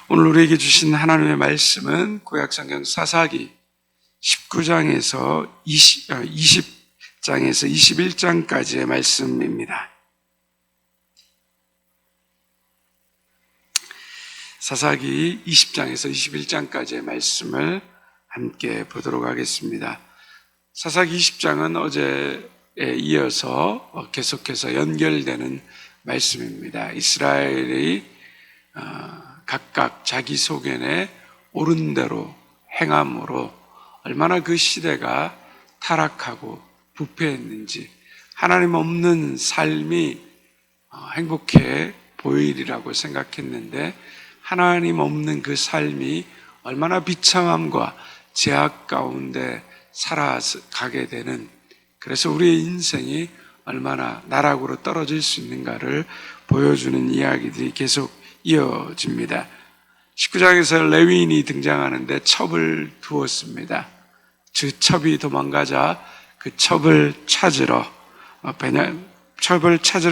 오늘 우리에게 주신 하나님의 말씀은 구약성경 사사기 19장에서 20장에서 21장까지의 말씀입니다. 사사기 20장에서 21장까지의 말씀을 함께 보도록 하겠습니다. 사사기 20장은 어제에 이어서 계속해서 연결되는 말씀입니다. 이스라엘이 각각 자기 소견에 옳은 대로 행함으로 얼마나 그 시대가 타락하고 부패했는지, 하나님 없는 삶이 행복해 보이리라고 생각했는데 하나님 없는 그 삶이 얼마나 비참함과 제약 가운데 살아가게 되는, 그래서 우리의 인생이 얼마나 나락으로 떨어질 수 있는가를 보여주는 이야기들이 계속 이어집니다. 19장에서 레위인이 등장하는데 첩을 두었습니다. 그 첩이 도망가자 그 첩을 찾으러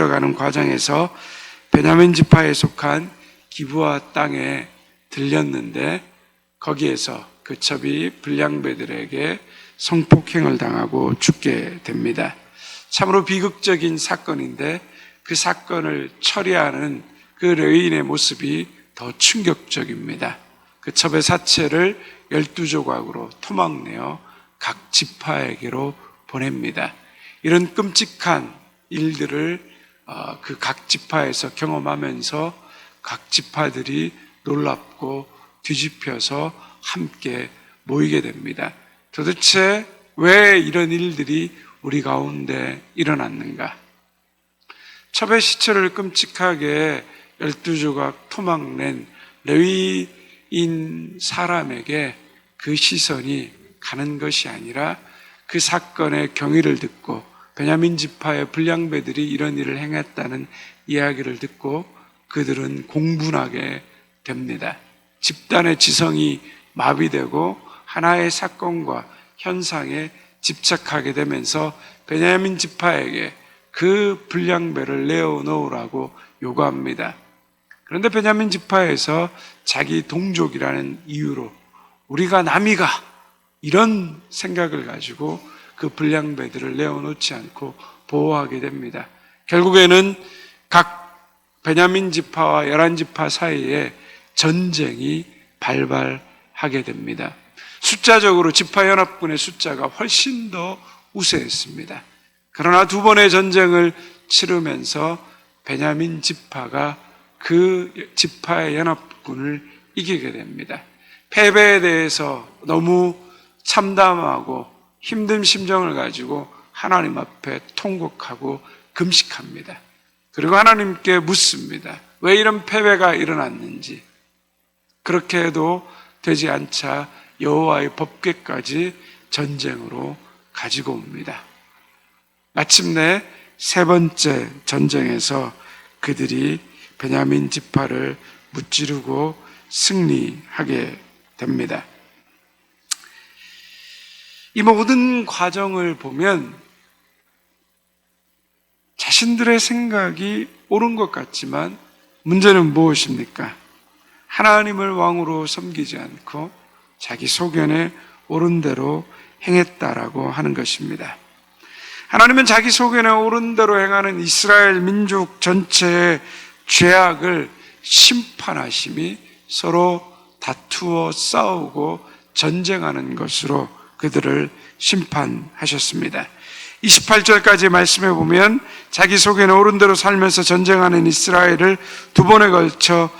가는 과정에서 베냐민 지파에 속한 기브아 땅에 들렸는데 거기에서 그 첩이 불량배들에게 성폭행을 당하고 죽게 됩니다. 참으로 비극적인 사건인데 그 사건을 처리하는 그 레위인의 모습이 더 충격적입니다. 그 첩의 사체를 12조각으로 토막내어 각 지파에게로 보냅니다. 이런 끔찍한 일들을 그 각 지파에서 경험하면서 각 지파들이 놀랍고 뒤집혀서 함께 모이게 됩니다. 도대체 왜 이런 일들이 우리 가운데 일어났는가? 첩의 시체를 끔찍하게 12조각 토막낸 레위인 사람에게 그 시선이 가는 것이 아니라 그 사건의 경위를 듣고 베냐민 지파의 불량배들이 이런 일을 행했다는 이야기를 듣고 그들은 공분하게 됩니다. 집단의 지성이 마비되고 하나의 사건과 현상에 집착하게 되면서 베냐민 지파에게 그 불량배를 내어놓으라고 요구합니다. 그런데 베냐민 지파에서 자기 동족이라는 이유로 우리가 남이가 이런 생각을 가지고 그 불량배들을 내어놓지 않고 보호하게 됩니다. 결국에는 각 베냐민 지파와 11지파 사이에 전쟁이 발발하게 됩니다. 숫자적으로 지파연합군의 숫자가 훨씬 더 우세했습니다. 그러나 두 번의 전쟁을 치르면서 베냐민 지파가 그 지파의 연합군을 이기게 됩니다. 패배에 대해서 너무 참담하고 힘든 심정을 가지고 하나님 앞에 통곡하고 금식합니다. 그리고 하나님께 묻습니다. 왜 이런 패배가 일어났는지. 그렇게 해도 되지 않자 여호와의 법궤까지 전쟁으로 가지고 옵니다. 마침내 세 번째 전쟁에서 그들이 베냐민 지파를 무찌르고 승리하게 됩니다. 이 모든 과정을 보면 자신들의 생각이 옳은 것 같지만 문제는 무엇입니까? 하나님을 왕으로 섬기지 않고 자기 소견에 옳은 대로 행했다라고 하는 것입니다. 하나님은 자기 소견에 옳은 대로 행하는 이스라엘 민족 전체의 죄악을 심판하심이 서로 다투어 싸우고 전쟁하는 것으로 그들을 심판하셨습니다. 28절까지 말씀해 보면 자기 소견에 옳은 대로 살면서 전쟁하는 이스라엘을 두 번에 걸쳐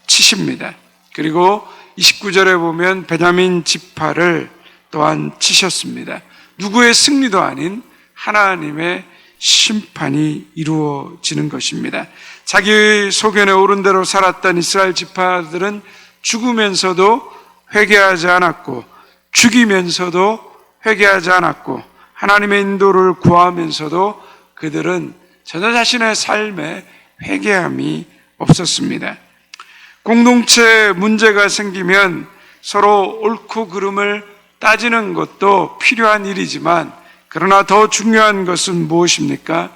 치십니다. 그리고 29절에 보면 베냐민 지파를 또한 치셨습니다. 누구의 승리도 아닌 하나님의 심판이 이루어지는 것입니다. 자기 소견에 옳은 대로 살았던 이스라엘 지파들은 죽으면서도 회개하지 않았고 죽이면서도 회개하지 않았고 하나님의 인도를 구하면서도 그들은 전혀 자신의 삶에 회개함이 없었습니다. 공동체에 문제가 생기면 서로 옳고 그름을 따지는 것도 필요한 일이지만 그러나 더 중요한 것은 무엇입니까?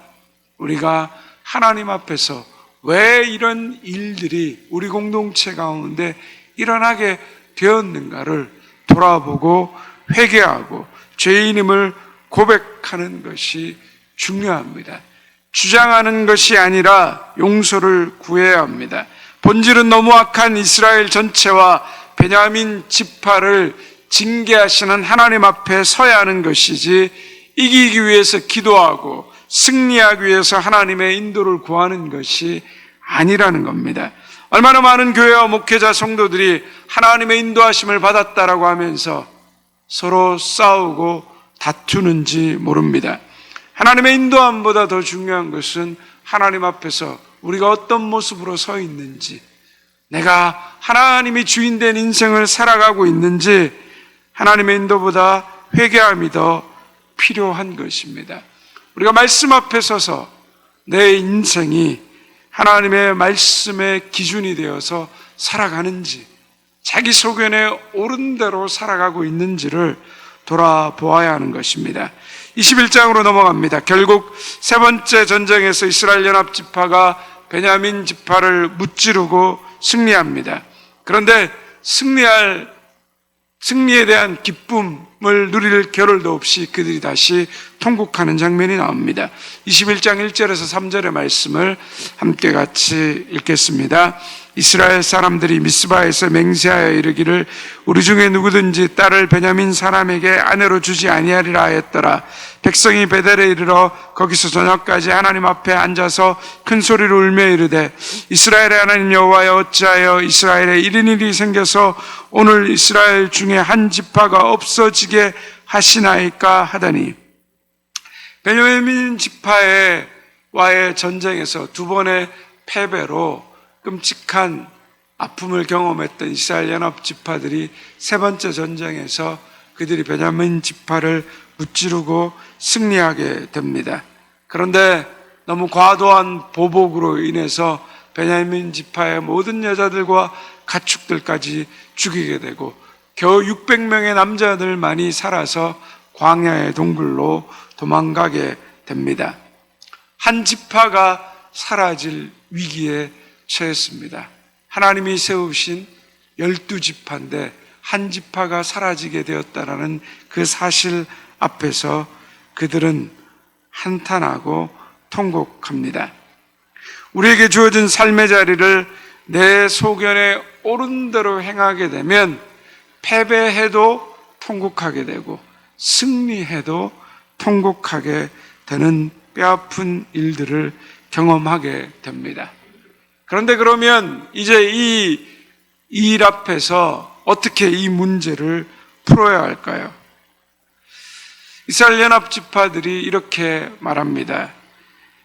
우리가 하나님 앞에서 왜 이런 일들이 우리 공동체 가운데 일어나게 되었는가를 돌아보고 회개하고 죄인임을 고백하는 것이 중요합니다. 주장하는 것이 아니라 용서를 구해야 합니다. 본질은 너무 악한 이스라엘 전체와 베냐민 지파를 징계하시는 하나님 앞에 서야 하는 것이지, 이기기 위해서 기도하고 승리하기 위해서 하나님의 인도를 구하는 것이 아니라는 겁니다. 얼마나 많은 교회와 목회자 성도들이 하나님의 인도하심을 받았다라고 하면서 서로 싸우고 다투는지 모릅니다. 하나님의 인도함보다 더 중요한 것은 하나님 앞에서 우리가 어떤 모습으로 서 있는지, 내가 하나님이 주인된 인생을 살아가고 있는지, 하나님의 인도보다 회개함이 더 필요한 것입니다. 우리가 말씀 앞에 서서 내 인생이 하나님의 말씀의 기준이 되어서 살아가는지, 자기 소견에 옳은 대로 살아가고 있는지를 돌아보아야 하는 것입니다. 21장으로 넘어갑니다. 결국 세 번째 전쟁에서 이스라엘 연합지파가 베냐민 지파를 무찌르고 승리합니다. 그런데 승리에 대한 기쁨을 누릴 겨를도 없이 그들이 다시 통곡하는 장면이 나옵니다. 21장 1절에서 3절의 말씀을 함께 같이 읽겠습니다. 이스라엘 사람들이 미스바에서 맹세하여 이르기를 우리 중에 누구든지 딸을 베냐민 사람에게 아내로 주지 아니하리라 하였더라. 백성이 베델에 이르러 거기서 저녁까지 하나님 앞에 앉아서 큰 소리로 울며 이르되 이스라엘의 하나님 여호와여, 어찌하여 이스라엘에 이런 일이 생겨서 오늘 이스라엘 중에 한 지파가 없어지게 하시나이까 하더니, 베냐민 지파와의 전쟁에서 두 번의 패배로 끔찍한 아픔을 경험했던 이스라엘 연합 지파들이 세 번째 전쟁에서 그들이 베냐민 지파를 무찌르고 승리하게 됩니다. 그런데 너무 과도한 보복으로 인해서 베냐민 지파의 모든 여자들과 가축들까지 죽이게 되고 겨우 600명의 남자들만이 살아서 광야의 동굴로 도망가게 됩니다. 한 지파가 사라질 위기에 처했습니다. 하나님이 세우신 12지파인데 한 지파가 사라지게 되었다라는 그 사실 앞에서 그들은 한탄하고 통곡합니다. 우리에게 주어진 삶의 자리를 내 소견에 옳은 대로 행하게 되면 패배해도 통곡하게 되고 승리해도 통곡하게 되는 뼈아픈 일들을 경험하게 됩니다. 그런데 그러면 이제 이 일 앞에서 어떻게 이 문제를 풀어야 할까요? 이스라엘 연합 지파들이 이렇게 말합니다.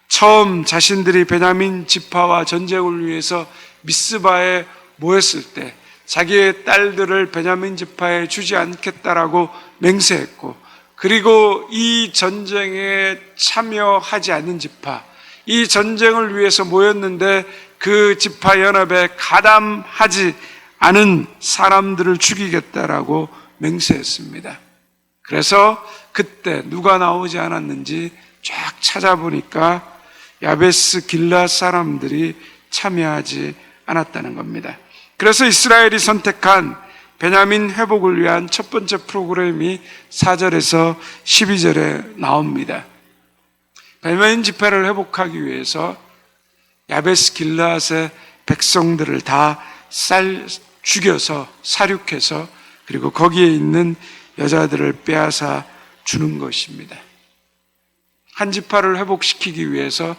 처음 자신들이 베냐민 지파와 전쟁을 위해서 미스바에 모였을 때 자기의 딸들을 베냐민 지파에 주지 않겠다라고 맹세했고, 그리고 이 전쟁에 참여하지 않는 지파, 이 전쟁을 위해서 모였는데 그 지파 연합에 가담하지 않은 사람들을 죽이겠다라고 맹세했습니다. 그래서 그때 누가 나오지 않았는지 쫙 찾아보니까 야베스 길앗 사람들이 참여하지 않았다는 겁니다. 그래서 이스라엘이 선택한 베냐민 회복을 위한 첫 번째 프로그램이 4절에서 12절에 나옵니다. 베냐민 지파를 회복하기 위해서 야베스 길앗의 백성들을 다 죽여서 살육해서 그리고 거기에 있는 여자들을 빼앗아 주는 것입니다. 한 지파를 회복시키기 위해서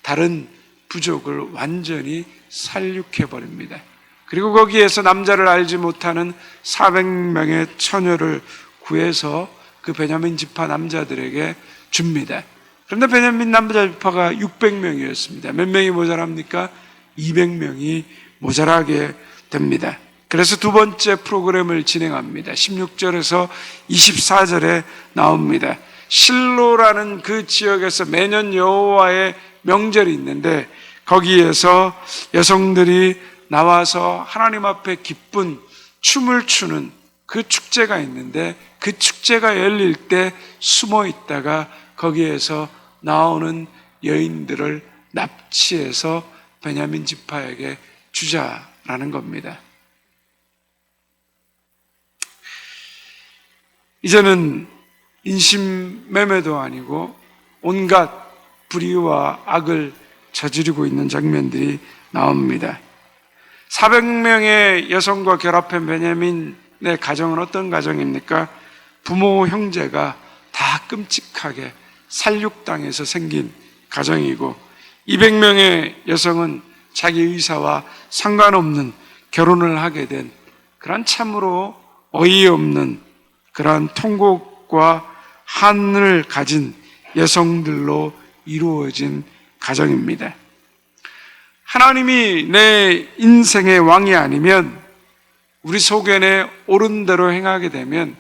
다른 부족을 완전히 살육해 버립니다. 그리고 거기에서 남자를 알지 못하는 400명의 처녀를 구해서 그 베냐민 지파 남자들에게 줍니다. 그런데 베냐민 남자 지파가 600명이었습니다. 몇 명이 모자랍니까? 200명이 모자라게 됩니다. 그래서 두 번째 프로그램을 진행합니다. 16절에서 24절에 나옵니다. 실로라는 그 지역에서 매년 여호와의 명절이 있는데 거기에서 여성들이 나와서 하나님 앞에 기쁜 춤을 추는 그 축제가 있는데, 그 축제가 열릴 때 숨어 있다가 거기에서 나오는 여인들을 납치해서 베냐민 지파에게 주자라는 겁니다. 이제는 인신매매도 아니고 온갖 불의와 악을 저지르고 있는 장면들이 나옵니다. 400명의 여성과 결합한 베냐민의 가정은 어떤 가정입니까? 부모, 형제가 다 끔찍하게 살육당해서 생긴 가정이고, 200명의 여성은 자기 의사와 상관없는 결혼을 하게 된 그런 참으로 어이없는 그러한 통곡과 한을 가진 여성들로 이루어진 가정입니다. 하나님이 내 인생의 왕이 아니면, 우리 소견에 옳은 대로 행하게 되면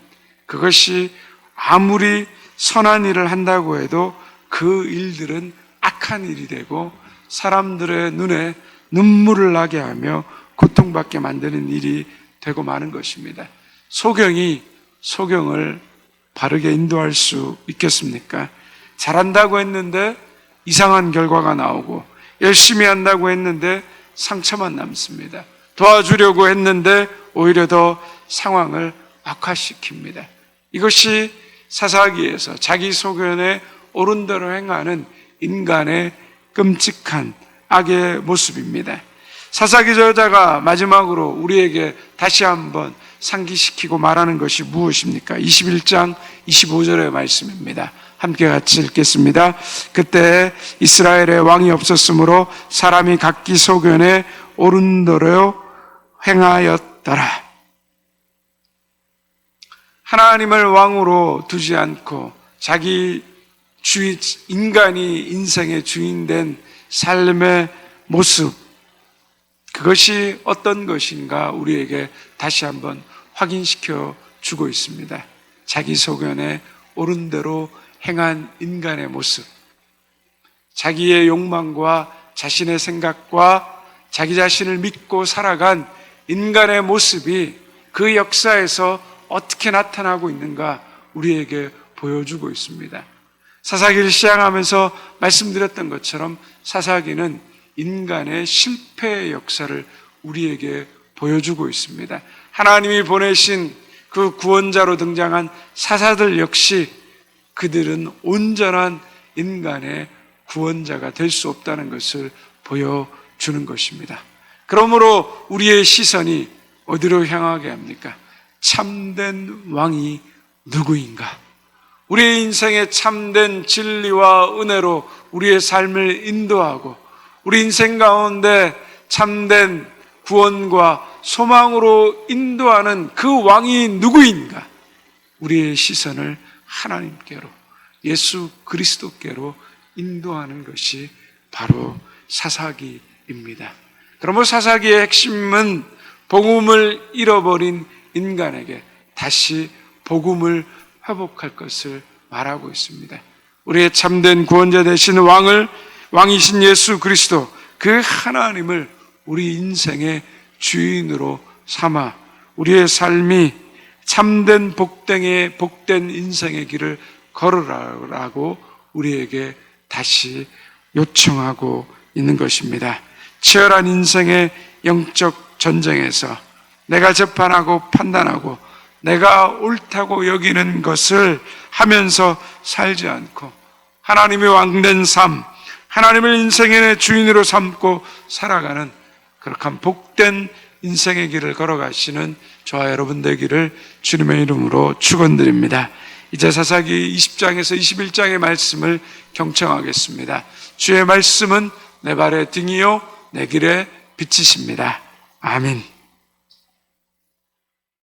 그것이 아무리 선한 일을 한다고 해도 그 일들은 악한 일이 되고 사람들의 눈에 눈물을 나게 하며 고통받게 만드는 일이 되고 마는 것입니다. 소경이 소경을 바르게 인도할 수 있겠습니까? 잘한다고 했는데 이상한 결과가 나오고, 열심히 한다고 했는데 상처만 남습니다. 도와주려고 했는데 오히려 더 상황을 악화시킵니다. 이것이 사사기에서 자기 소견에 옳은 대로 행하는 인간의 끔찍한 악의 모습입니다. 사사기 저자가 마지막으로 우리에게 다시 한번 상기시키고 말하는 것이 무엇입니까? 21장 25절의 말씀입니다. 함께 같이 읽겠습니다. 그때 이스라엘에 왕이 없었으므로 사람이 각기 소견에 옳은 대로 행하였더라. 하나님을 왕으로 두지 않고 자기 인간이 인생의 주인된 삶의 모습, 그것이 어떤 것인가 우리에게 다시 한번 확인시켜 주고 있습니다. 자기 소견에 옳은 대로 행한 인간의 모습, 자기의 욕망과 자신의 생각과 자기 자신을 믿고 살아간 인간의 모습이 그 역사에서 어떻게 나타나고 있는가 우리에게 보여주고 있습니다. 사사기를 시작하면서 말씀드렸던 것처럼 사사기는 인간의 실패의 역사를 우리에게 보여주고 있습니다. 하나님이 보내신 그 구원자로 등장한 사사들 역시 그들은 온전한 인간의 구원자가 될 수 없다는 것을 보여주는 것입니다. 그러므로 우리의 시선이 어디로 향하게 합니까? 참된 왕이 누구인가? 우리의 인생에 참된 진리와 은혜로 우리의 삶을 인도하고 우리 인생 가운데 참된 구원과 소망으로 인도하는 그 왕이 누구인가? 우리의 시선을 하나님께로, 예수 그리스도께로 인도하는 것이 바로 사사기입니다. 그러므로 사사기의 핵심은 복음을 잃어버린 인간에게 다시 복음을 회복할 것을 말하고 있습니다. 우리의 참된 구원자 되신 왕이신 예수 그리스도, 그 하나님을 우리 인생의 주인으로 삼아 우리의 삶이 참된 복된 인생의 길을 걸으라고 우리에게 다시 요청하고 있는 것입니다. 치열한 인생의 영적 전쟁에서 내가 재판하고 판단하고 내가 옳다고 여기는 것을 하면서 살지 않고 하나님의 왕된 삶, 하나님을 인생의 주인으로 삼고 살아가는 그렇게 복된 인생의 길을 걸어가시는 저와 여러분 되기를 주님의 이름으로 축원드립니다. 이제 사사기 20장에서 21장의 말씀을 경청하겠습니다. 주의 말씀은 내 발의 등이요 내 길의 빛이십니다. 아멘.